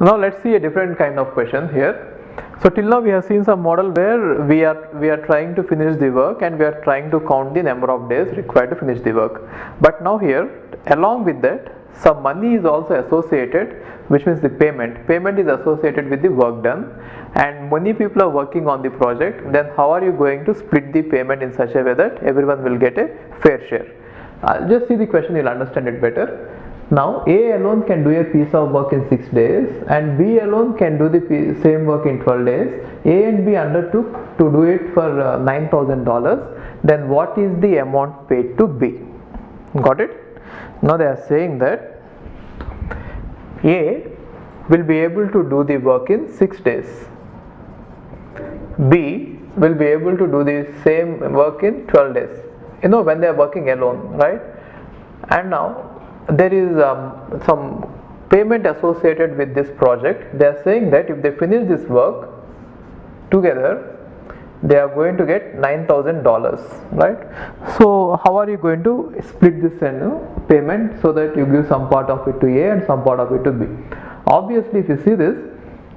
Now let's see a different kind of question here. So till now we have seen some model where we are trying to finish the work and we are trying to count the number of days required to finish the work. But now here, along with that, some money is also associated, which means the payment is associated with the work done, and many people are working on the project. Then how are you going to split the payment in such a way that everyone will get a fair share? Just see the question, you'll understand it better. Now A alone can do a piece of work in 6 days and B alone can do the same work in 12 days. A and B undertook to do it for $9,000. Then what is the amount paid to B? Got it? Now they are saying that A will be able to do the work in 6 days. B will be able to do the same work in 12 days. You know, when they are working alone, right? And now there is some payment associated with this project. They are saying that if they finish this work together, they are going to get $9,000, right? So how are you going to split this payment so that you give some part of it to A and some part of it to B? Obviously, if you see this,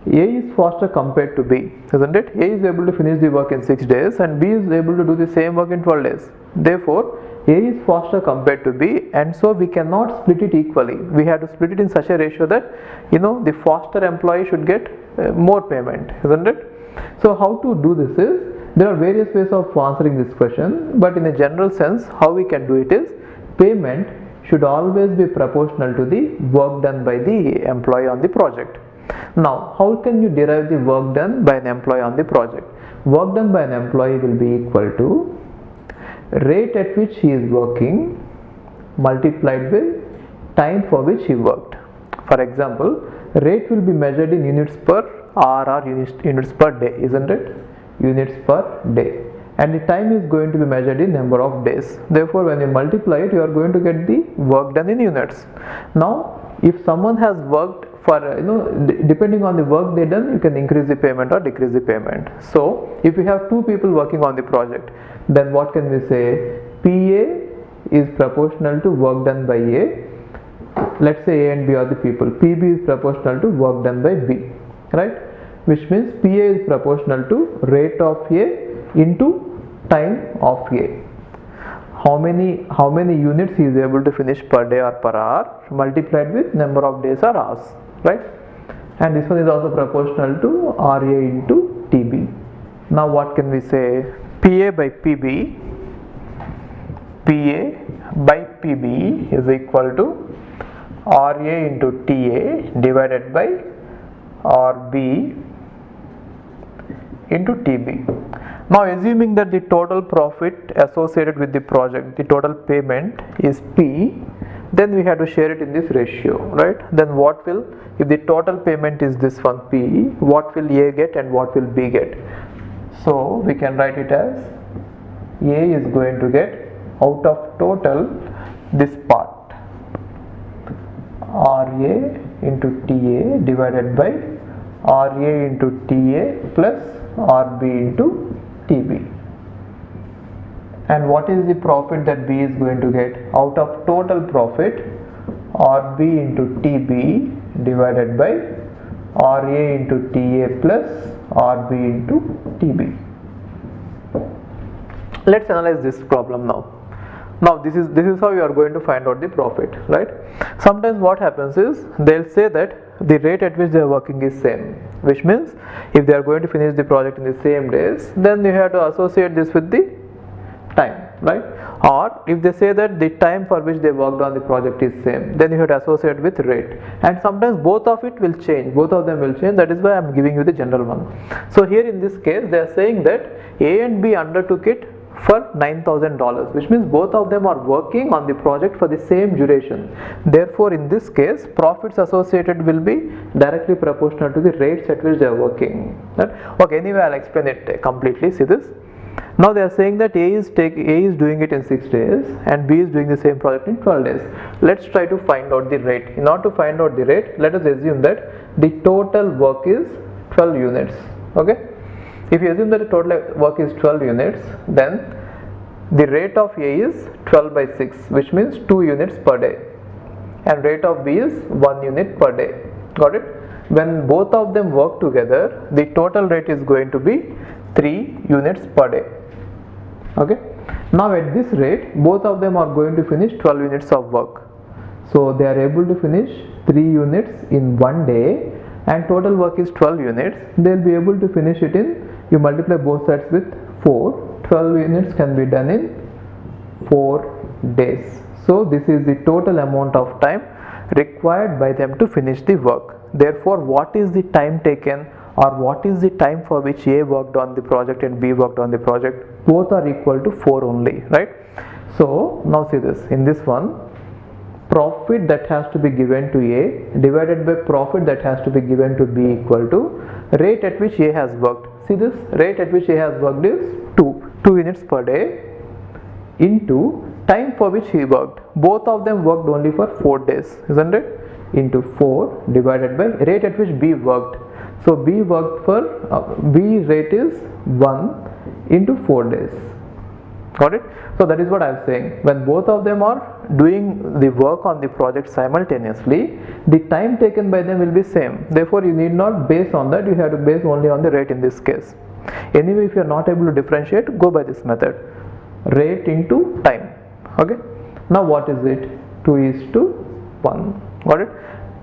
A is faster compared to B, isn't it? A is able to finish the work in 6 days and B is able to do the same work in 12 days. Therefore, A is faster compared to B, and so we cannot split it equally. We have to split it in such a ratio that the faster employee should get more payment, isn't it? So how to do this is, there are various ways of answering this question, but in a general sense how we can do it is, payment should always be proportional to the work done by the employee on the project. Now how can you derive the work done by an employee on the project? Work done by an employee will be equal to rate at which he is working multiplied with time for which he worked. For example, rate will be measured in units per hour or units per day, isn't it? Units per day. And the time is going to be measured in number of days. Therefore, when you multiply it, you are going to get the work done in units. Now, if someone has worked for depending on the work they done, you can increase the payment or decrease the payment. So if you have two people working on the project, then what can we say? PA is proportional to work done by A. Let's say A and B are the people. PB is proportional to work done by B, right? Which means PA is proportional to rate of A into time of A. How many units he is able to finish per day or per hour multiplied with number of days or hours, right? And this one is also proportional to RA into TB. Now what can we say? PA by PB is equal to RA into TA divided by RB into TB. Now assuming that the total profit associated with the project, the total payment is P, then we have to share it in this ratio, right? Then what will, if the total payment is this one P, what will A get and what will B get? So we can write it as A is going to get out of total this part RA into TA divided by RA into TA plus RB into TB. And what is the profit that B is going to get? Out of total profit, RB into TB divided by RA into TA plus RB into TB. Let's analyze this problem now. Now this is how you are going to find out the profit, right? Sometimes what happens is, they'll say that the rate at which they are working is same, which means if they are going to finish the project in the same days, then you have to associate this with the time, right? Or if they say that the time for which they worked on the project is same, then you have to associate with rate. And sometimes both of it will change, both of them will change. That is why I am giving you the general one. So here in this case they are saying that A and B undertook it for $9,000, which means both of them are working on the project for the same duration. Therefore in this case, profits associated will be directly proportional to the rates at which they are working, right? Okay, anyway I'll explain it completely. See this. Now they are saying that A is doing it in 6 days and B is doing the same project in 12 days. Let's try to find out the rate. In order to find out the rate, let us assume that the total work is 12 units, okay? If you assume that the total work is 12 units, then the rate of A is 12 by 6, which means 2 units per day, and rate of B is 1 unit per day. Got it? when both of them work together, the total rate is going to be 3 units per day. Okay, now at this rate both of them are going to finish 12 units of work. So they are able to finish 3 units in one day, and total work is 12 units. They will be able to finish it in, you multiply both sides with 4, 12 units can be done in 4 days. So this is the total amount of time required by them to finish the work. Therefore, what is the time taken, or what is the time for which A worked on the project and B worked on the project? Both are equal to 4 only, right? So now see this, in this one, profit that has to be given to A divided by profit that has to be given to B equal to rate at which A has worked. See this, rate at which A has worked is 2 units per day into time for which he worked. Both of them worked only for 4 days, isn't it? Into 4 divided by rate at which B worked. So B worked for B rate is 1 into 4 days. Got it? So that is what I am saying. When both of them are doing the work on the project simultaneously, the time taken by them will be same. Therefore, you need not base on that. You have to base only on the rate in this case. Anyway, if you are not able to differentiate, go by this method. Rate into time. Okay. Now what is it? 2:1. Got it?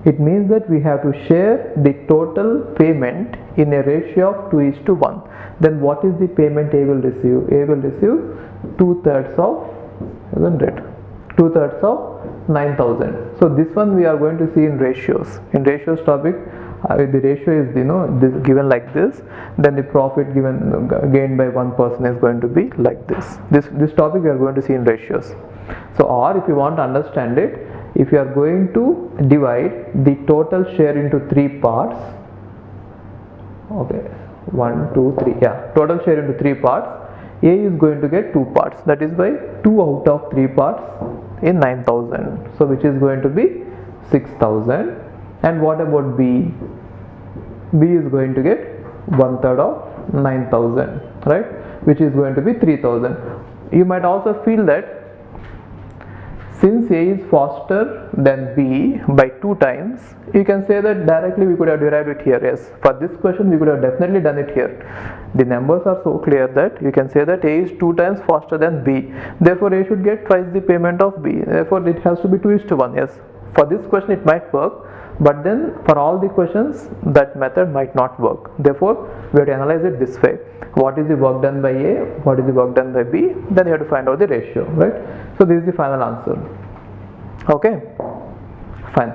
It means that we have to share the total payment in a ratio of 2:1. Then what is the payment A will receive? A will receive 2/3 of, isn't it? 2/3 of 9,000. So this one we are going to see in ratios. In ratios topic, the ratio is given like this. Then the profit gained by one person is going to be like this. This topic we are going to see in ratios. So, or if you want to understand it, if you are going to divide the total share into 3 parts, okay, 1, 2, 3, yeah, total share into 3 parts, A is going to get 2 parts. That is why 2 out of 3 parts in 9,000. So which is going to be 6,000. And what about B? B is going to get 1/3 of 9,000, right? Which is going to be 3,000. You might also feel that since A is faster than B by 2 times, you can say that directly we could have derived it here. Yes, for this question we could have definitely done it here. The numbers are so clear that you can say that A is 2 times faster than B. Therefore, A should get twice the payment of B. Therefore, it has to be 2:1. Yes, for this question it might work, but then for all the questions that method might not work. Therefore, we have to analyze it this way. What is the work done by A, what is the work done by B, then you have to find out the ratio, right? So this is the final answer. Okay, fine.